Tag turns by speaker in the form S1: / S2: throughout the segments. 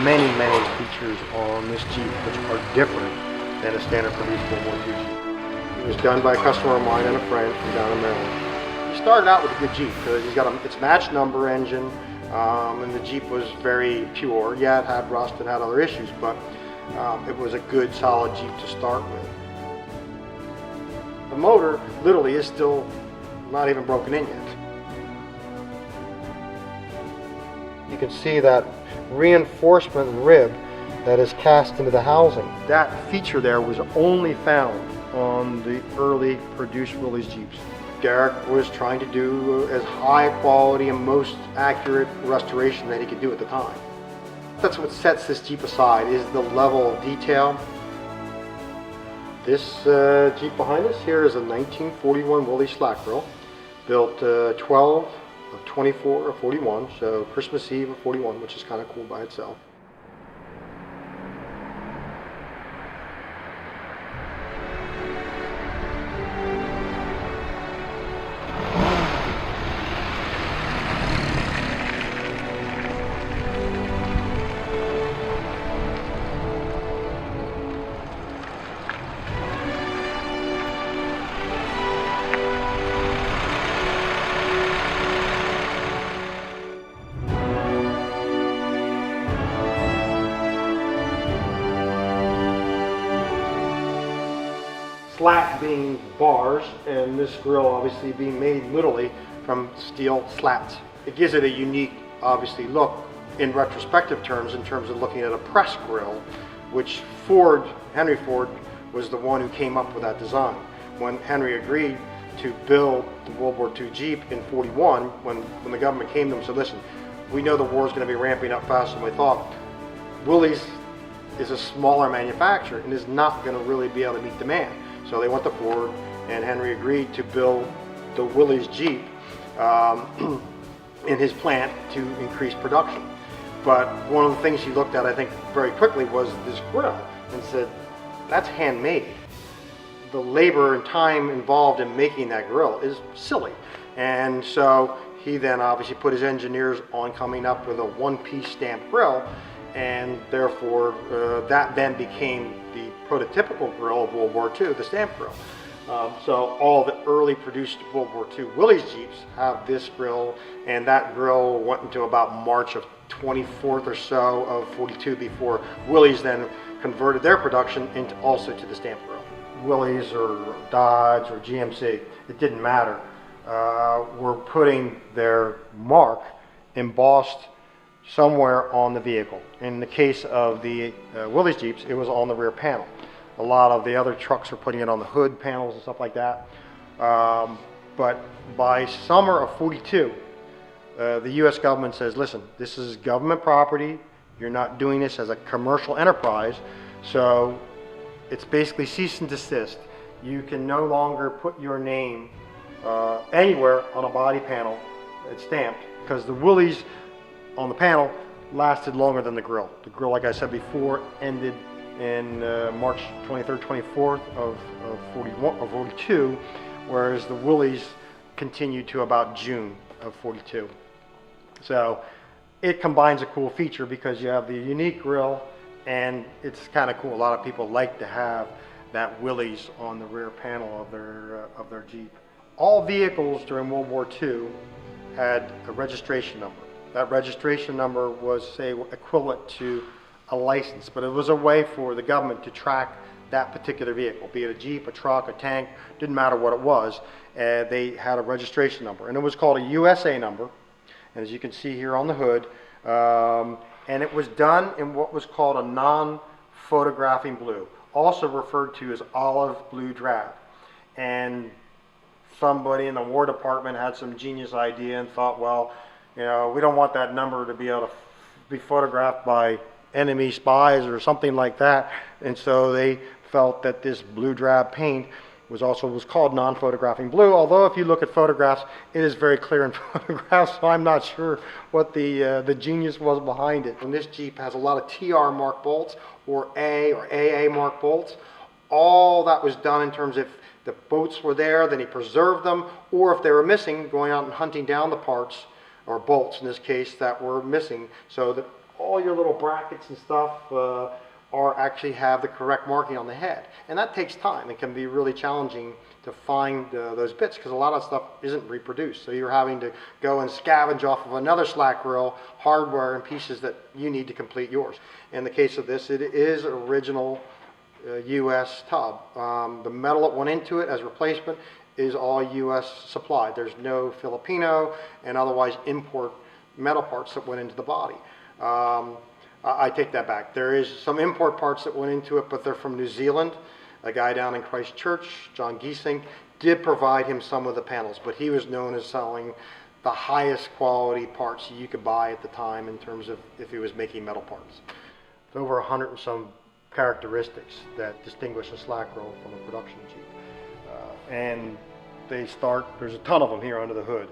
S1: many features on this Jeep which are different than a standard produced World War II Jeep. It was done by a customer of mine and a friend from down in Maryland. He started out with a good Jeep because he's got it's matched number engine, and the Jeep was very pure. Yeah, it had rust, it had other issues, but it was a good solid Jeep to start with. The motor literally is still not even broken in yet. You can see that reinforcement rib that is cast into the housing. That feature there was only found on the early produced Willys Jeeps. Garrick was trying to do as high quality and most accurate restoration that he could do at the time. That's what sets this Jeep aside, is the level of detail. This Jeep behind us here is a 1941 Willys Slat Grille, built 12 of 24 of 41, so Christmas Eve of 41, which is kind of cool by itself. Slat being bars, and this grille obviously being made literally from steel slats. It gives it a unique, obviously, look in retrospective terms, in terms of looking at a press grille, which Henry Ford was the one who came up with that design. When Henry agreed to build the World War II Jeep in 41, when the government came to him and said, listen, we know the war is going to be ramping up faster than we thought. Willys is a smaller manufacturer and is not going to really be able to meet demand. So they went to Ford, and Henry agreed to build the Willys Jeep in his plant to increase production. But one of the things he looked at, I think, very quickly was this grille and said, that's handmade. The labor and time involved in making that grille is silly. And so he then obviously put his engineers on coming up with a one-piece stamped grille, and therefore that then became the prototypical grille of World War II, the stamp grille. So all the early produced World War II Willys Jeeps have this grille, and that grille went into about March of 24th or so of 42 before Willys then converted their production into also to the stamp grille. Willys or Dodge or GMC, it didn't matter, were putting their mark embossed somewhere on the vehicle. In the case of the Willys Jeeps, it was on the rear panel. A lot of the other trucks are putting it on the hood panels and stuff like that. But by summer of 42, the U.S. government says, listen, this is government property. You're not doing this as a commercial enterprise. So it's basically cease and desist. You can no longer put your name anywhere on a body panel that's stamped, because the Willys on the panel lasted longer than the grille. The grille, like I said before, ended in March 23rd, 24th of 42, whereas the Willys continued to about June of 42. So it combines a cool feature because you have the unique grille, and it's kind of cool. A lot of people like to have that Willys on the rear panel of their Jeep. All vehicles during World War II had a registration number. That registration number was, say, equivalent to a license, but it was a way for the government to track that particular vehicle, be it a Jeep, a truck, a tank, didn't matter what it was. They had a registration number, and it was called a USA number, and as you can see here on the hood, and it was done in what was called a non-photographing blue, also referred to as olive blue drab. And somebody in the War Department had some genius idea and thought, well, you know, we don't want that number to be able to be photographed by enemy spies or something like that. And so they felt that this blue drab paint was called non-photographing blue, although if you look at photographs, it is very clear in photographs, so I'm not sure what the genius was behind it. And this Jeep has a lot of TR mark bolts or A or AA mark bolts. All that was done in terms of if the bolts were there, then he preserved them, or if they were missing, going out and hunting down the parts, or bolts in this case, that were missing, so that all your little brackets and stuff actually have the correct marking on the head. And that takes time. It can be really challenging to find those bits because a lot of stuff isn't reproduced. So you're having to go and scavenge off of another slat grill, hardware and pieces that you need to complete yours. In the case of this, it is original U.S. tub. The metal that went into it as replacement is all U.S. supplied. There's no Filipino and otherwise import metal parts that went into the body. I take that back. There is some import parts that went into it, but they're from New Zealand. A guy down in Christchurch, John Giesing, did provide him some of the panels, but he was known as selling the highest quality parts you could buy at the time in terms of if he was making metal parts. It's over 100 and some characteristics that distinguish a slat grill from a production Jeep. And there's a ton of them here under the hood.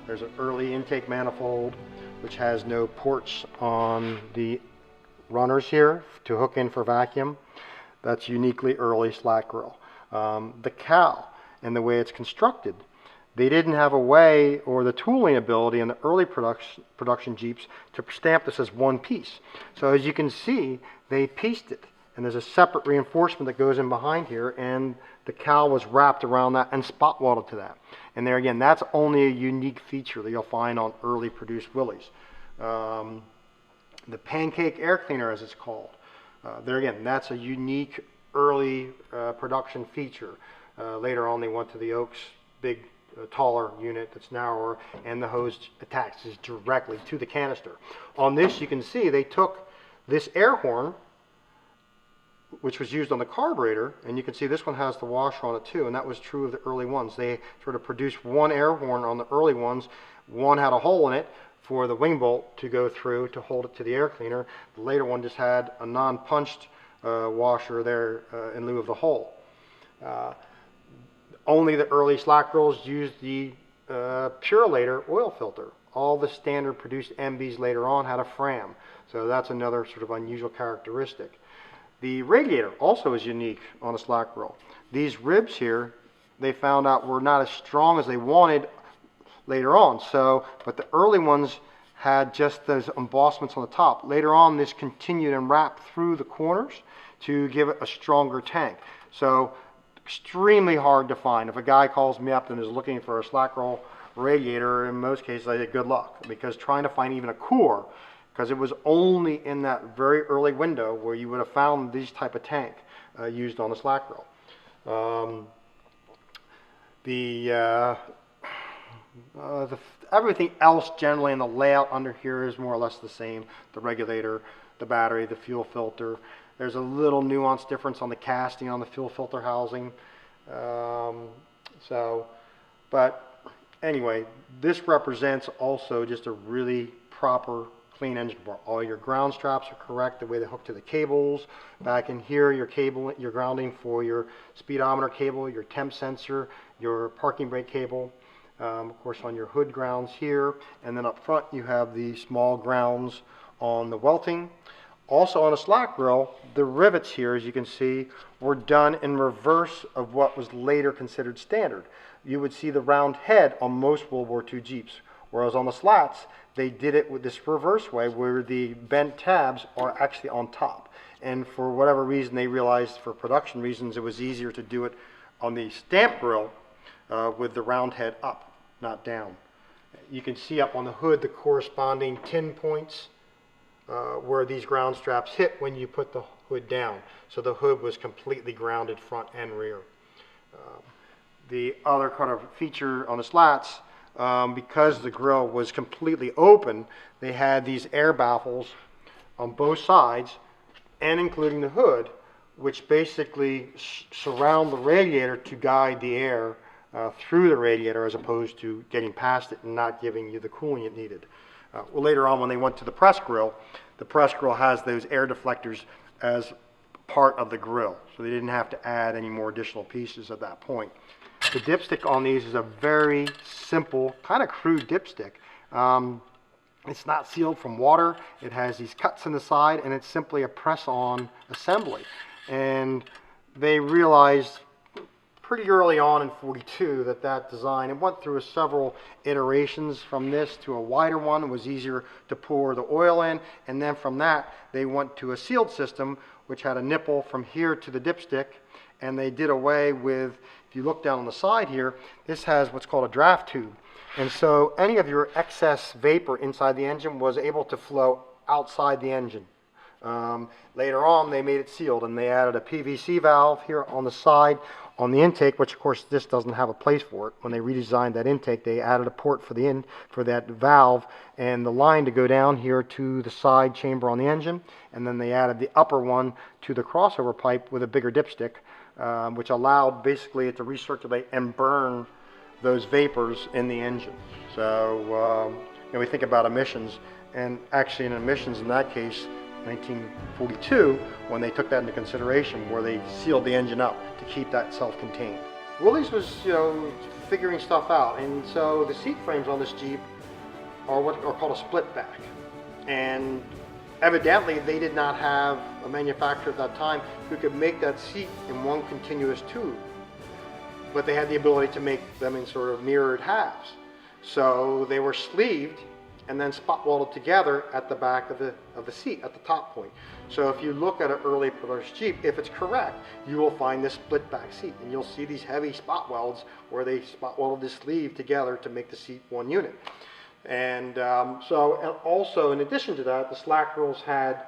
S1: There's an early intake manifold, which has no ports on the runners here to hook in for vacuum. That's uniquely early slat grill. The cowl and the way it's constructed, they didn't have a way or the tooling ability in the early production Jeeps to stamp this as one piece. So as you can see, they pieced it, and there's a separate reinforcement that goes in behind here, and the cowl was wrapped around that and spot welded to that. And there again, that's only a unique feature that you'll find on early produced Willys. The pancake air cleaner, as it's called, there again, that's a unique early production feature. Later on, they went to the Oaks big, taller unit that's narrower, and the hose attaches directly to the canister. On this, you can see they took this air horn, which was used on the carburetor, and you can see this one has the washer on it too, and that was true of the early ones. They sort of produced one air horn on the early ones. One had a hole in it for the wing bolt to go through to hold it to the air cleaner. The later one just had a non-punched washer there in lieu of the hole. Only the early slat grills used the Purelator oil filter. All the standard produced MBs later on had a Fram, so that's another sort of unusual characteristic. The radiator also is unique on a slat grill. These ribs here, they found out were not as strong as they wanted later on. But the early ones had just those embossments on the top. Later on, this continued and wrapped through the corners to give it a stronger tank. So extremely hard to find. If a guy calls me up and is looking for a slat grill radiator, in most cases I say good luck, because trying to find even a core, because it was only in that very early window where you would have found these type of tank used on the slat grill. Everything else generally in the layout under here is more or less the same. The regulator, the battery, the fuel filter. There's a little nuance difference on the casting on the fuel filter housing. But anyway, this represents also just a really proper clean engine bar. All your ground straps are correct, the way they hook to the cables. Back in here, your grounding for your speedometer cable, your temp sensor, your parking brake cable. Of course, on your hood grounds here, and then up front you have the small grounds on the welting. Also on a slat grill, the rivets here, as you can see, were done in reverse of what was later considered standard. You would see the round head on most World War II Jeeps, whereas on the slats, they did it with this reverse way where the bent tabs are actually on top. And for whatever reason, they realized for production reasons, it was easier to do it on the stamp grill with the round head up, not down. You can see up on the hood the corresponding tin points where these ground straps hit when you put the hood down. So the hood was completely grounded front and rear. The other kind of feature on the slats, because the grill was completely open, they had these air baffles on both sides and including the hood, which basically surround the radiator to guide the air through the radiator as opposed to getting past it and not giving you the cooling it needed. Well, later on when they went to the press grill has those air deflectors as part of the grill, so they didn't have to add any more additional pieces at that point. The dipstick on these is a very simple, kind of crude dipstick. It's not sealed from water. It has these cuts in the side, and it's simply a press-on assembly. And they realized pretty early on in 42 that design, it went through several iterations from this to a wider one. It was easier to pour the oil in, and then from that they went to a sealed system which had a nipple from here to the dipstick, and they did away with, if you look down on the side here, this has what's called a draft tube. And so any of your excess vapor inside the engine was able to flow outside the engine. Later on, they made it sealed, and they added a PVC valve here on the side on the intake, which of course this doesn't have a place for it. When they redesigned that intake, they added a port for that valve and the line to go down here to the side chamber on the engine, and then they added the upper one to the crossover pipe with a bigger dipstick, which allowed basically it to recirculate and burn those vapors in the engine. So we think about emissions, and actually in emissions in that case, 1942, when they took that into consideration, where they sealed the engine up to keep that self-contained. Willys was, figuring stuff out, and so the seat frames on this Jeep are what are called a split back. And evidently, they did not have a manufacturer at that time who could make that seat in one continuous tube, but they had the ability to make them in sort of mirrored halves. So they were sleeved and then spot welded together at the back of the seat at the top point. So if you look at an early production Jeep, if it's correct, you will find this split back seat, and you'll see these heavy spot welds where they spot welded the sleeve together to make the seat one unit. And also in addition to that, the Slat Grilles had,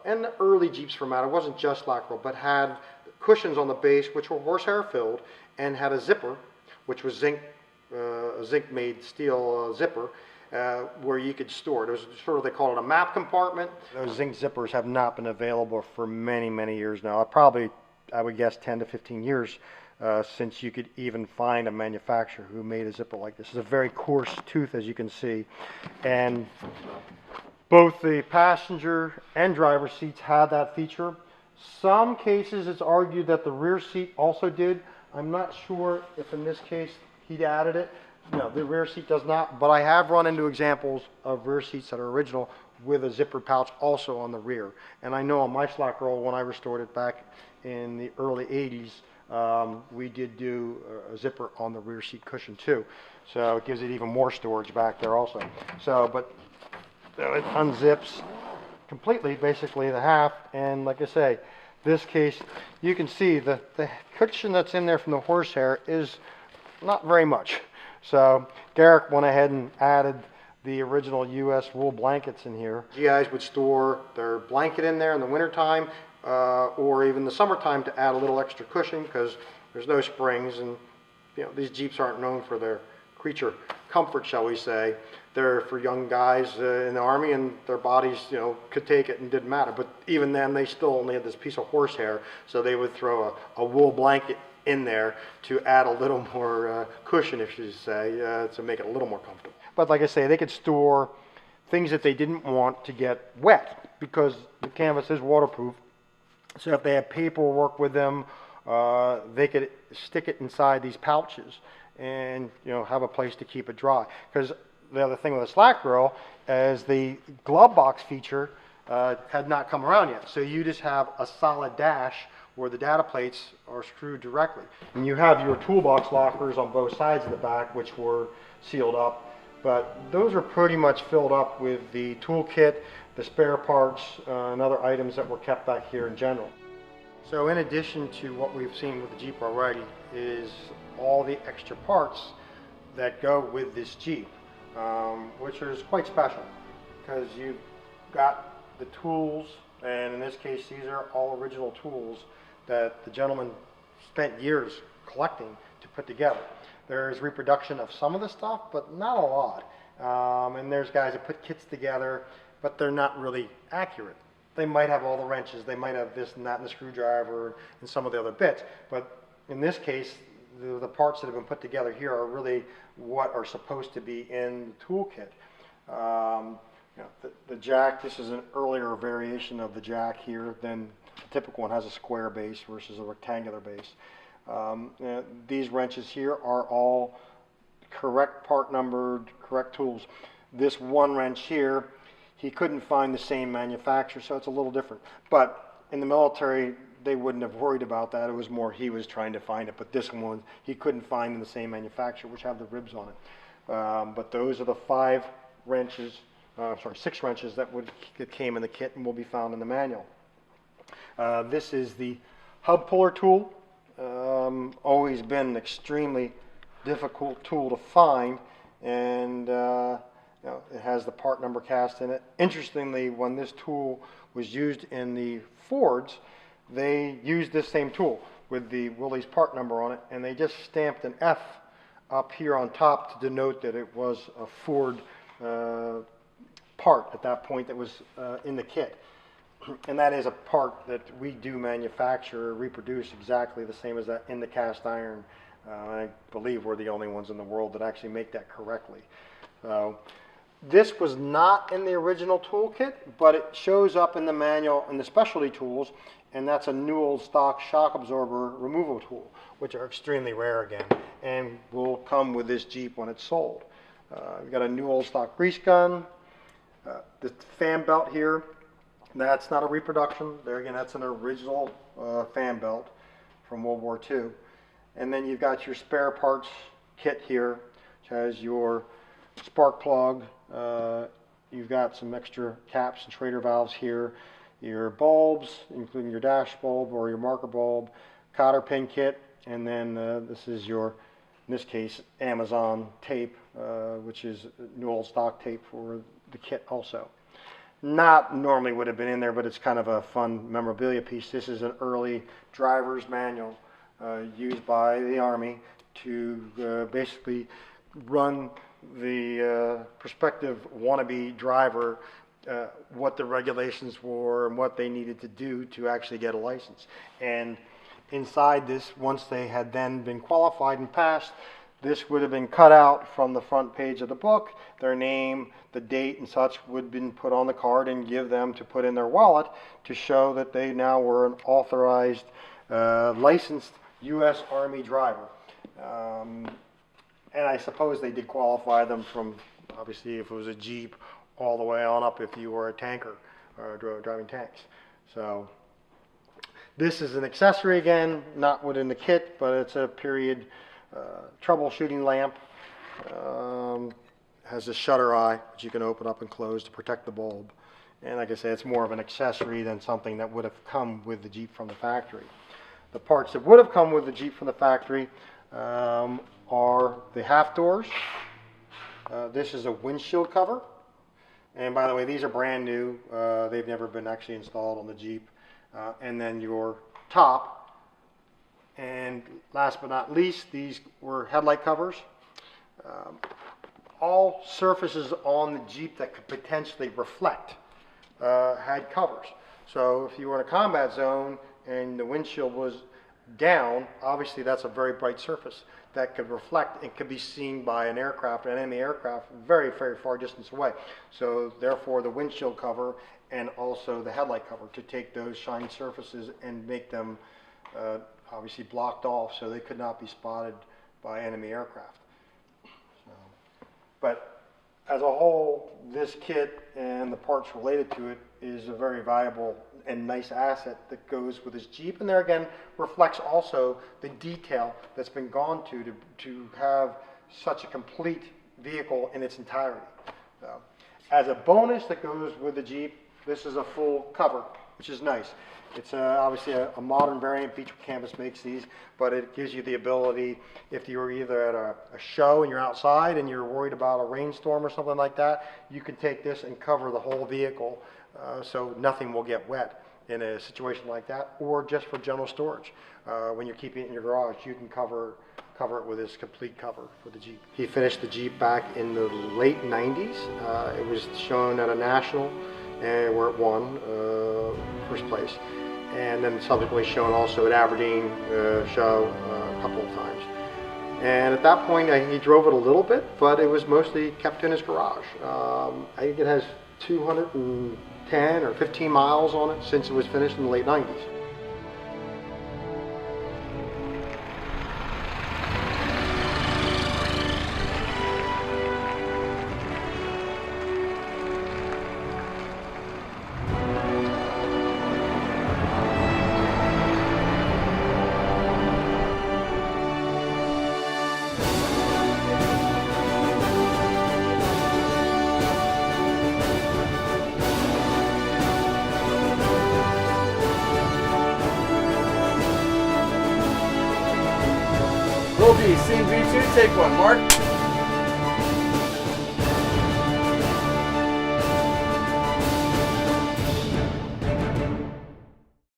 S1: and the early Jeeps for matter, wasn't just Slat Grille, but had cushions on the base which were horsehair filled, and had a zipper, which was a zinc made steel zipper, where you could store it. It was sort of, they call it a map compartment. Those zinc zippers have not been available for many, many years now. Probably, I would guess, 10 to 15 years since you could even find a manufacturer who made a zipper like this. It's a very coarse tooth, as you can see. And both the passenger and driver seats had that feature. Some cases it's argued that the rear seat also did. I'm not sure if in this case he'd added it. No, the rear seat does not, but I have run into examples of rear seats that are original with a zipper pouch also on the rear. And I know on my Slat Grille, when I restored it back in the early 80s, we did do a zipper on the rear seat cushion too. So it gives it even more storage back there also. So, but it unzips completely, basically the half, and like I say, this case, you can see the cushion that's in there from the horsehair is not very much. So Garrick went ahead and added the original U.S. wool blankets in here. GIs would store their blanket in there in the wintertime or even the summertime to add a little extra cushion, because there's no springs, and these Jeeps aren't known for their creature comfort, shall we say. They're for young guys in the Army, and their bodies could take it and didn't matter. But even then, they still only had this piece of horsehair, so they would throw a wool blanket in there to add a little more cushion, if you say, to make it a little more comfortable. But like I say, they could store things that they didn't want to get wet, because the canvas is waterproof. So if they had paperwork with them, they could stick it inside these pouches and have a place to keep it dry. Because the other thing with a Slat Grille is the glove box feature had not come around yet. So you just have a solid dash where the data plates are screwed directly. And you have your toolbox lockers on both sides of the back, which were sealed up. But those are pretty much filled up with the toolkit, the spare parts, and other items that were kept back here in general. So in addition to what we've seen with the Jeep already is all the extra parts that go with this Jeep, which is quite special, because you've got the tools, and in this case these are all original tools that the gentleman spent years collecting to put together. There's reproduction of some of the stuff, but not a lot. And there's guys that put kits together, but they're not really accurate. They might have all the wrenches, they might have this and that, and the screwdriver, and some of the other bits. But in this case, the parts that have been put together here are really what are supposed to be in the toolkit. The jack, this is an earlier variation of the jack here than the typical one. Has a square base versus a rectangular base. These wrenches here are all correct part numbered, correct tools. This one wrench here, he couldn't find the same manufacturer, so it's a little different. But in the military, they wouldn't have worried about that. It was more he was trying to find it, but this one he couldn't find in the same manufacturer, which have the ribs on it. But those are the 5 wrenches, sorry, 6 wrenches that came in the kit and will be found in the manual. This is the hub puller tool. Always been an extremely difficult tool to find, and you know, it has the part number cast in it. Interestingly, when this tool was used in the Fords, they used this same tool with the Willys part number on it, and they just stamped an F up here on top to denote that it was a Ford part at that point that was in the kit. And that is a part that we do manufacture, reproduce exactly the same as that in the cast iron. I believe we're the only ones in the world that actually make that correctly. This was not in the original toolkit, but it shows up in the manual in the specialty tools, and that's a new old stock shock absorber removal tool, which are extremely rare again, and will come with this Jeep when it's sold. You've got a new old stock grease gun, the fan belt here. That's not a reproduction. There again, that's an original fan belt from World War II. And then you've got your spare parts kit here, which has your spark plug. You've got some extra caps and Schrader valves here. Your bulbs, including your dash bulb or your marker bulb, cotter pin kit, and then this is your, in this case, Amazon tape, which is new old stock tape for the kit also. Not normally would have been in there, but it's kind of a fun memorabilia piece. This is an early driver's manual used by the Army to basically run the prospective wannabe driver what the regulations were and what they needed to do to actually get a license. And inside this, once they had then been qualified and passed, this would have been cut out from the front page of the book. Their name, the date and such would have been put on the card and give them to put in their wallet to show that they now were an authorized, licensed U.S. Army driver. And I suppose they did qualify them from, obviously, if it was a Jeep, all the way on up if you were a tanker or driving tanks. So this is an accessory again, not within the kit, but it's a period troubleshooting lamp. Has a shutter eye, which you can open up and close to protect the bulb. And like I say, it's more of an accessory than something that would have come with the Jeep from the factory. The parts that would have come with the Jeep from the factory are the half doors. This is a windshield cover. And by the way, these are brand new. They've never been actually installed on the Jeep. And then your top. And last but not least, these were headlight covers. All surfaces on the Jeep that could potentially reflect had covers. So if you were in a combat zone and the windshield was down, obviously that's a very bright surface that could reflect and could be seen by an aircraft, an enemy aircraft, very, very far distance away. So therefore the windshield cover and also the headlight cover to take those shiny surfaces and make them obviously blocked off so they could not be spotted by enemy aircraft. So, but as a whole, this kit and the parts related to it is a very valuable and nice asset that goes with this Jeep, and there again reflects also the detail that's been gone to have such a complete vehicle in its entirety. So, as a bonus that goes with the Jeep, this is a full cover, which is nice. It's obviously a modern variant. Beach Canvas makes these, but it gives you the ability, if you're either at a show and you're outside and you're worried about a rainstorm or something like that, you can take this and cover the whole vehicle so nothing will get wet in a situation like that, or just for general storage. When you're keeping it in your garage, you can cover it with this complete cover for the Jeep. He finished the Jeep back in the late 90s. It was shown at a national and where it won first place, and then subsequently shown also at Aberdeen show a couple of times. And at that point he drove it a little bit, but it was mostly kept in his garage. I think it has 210 or 15 miles on it since it was finished in the late 90s.
S2: will be scene B2, take one, Mark.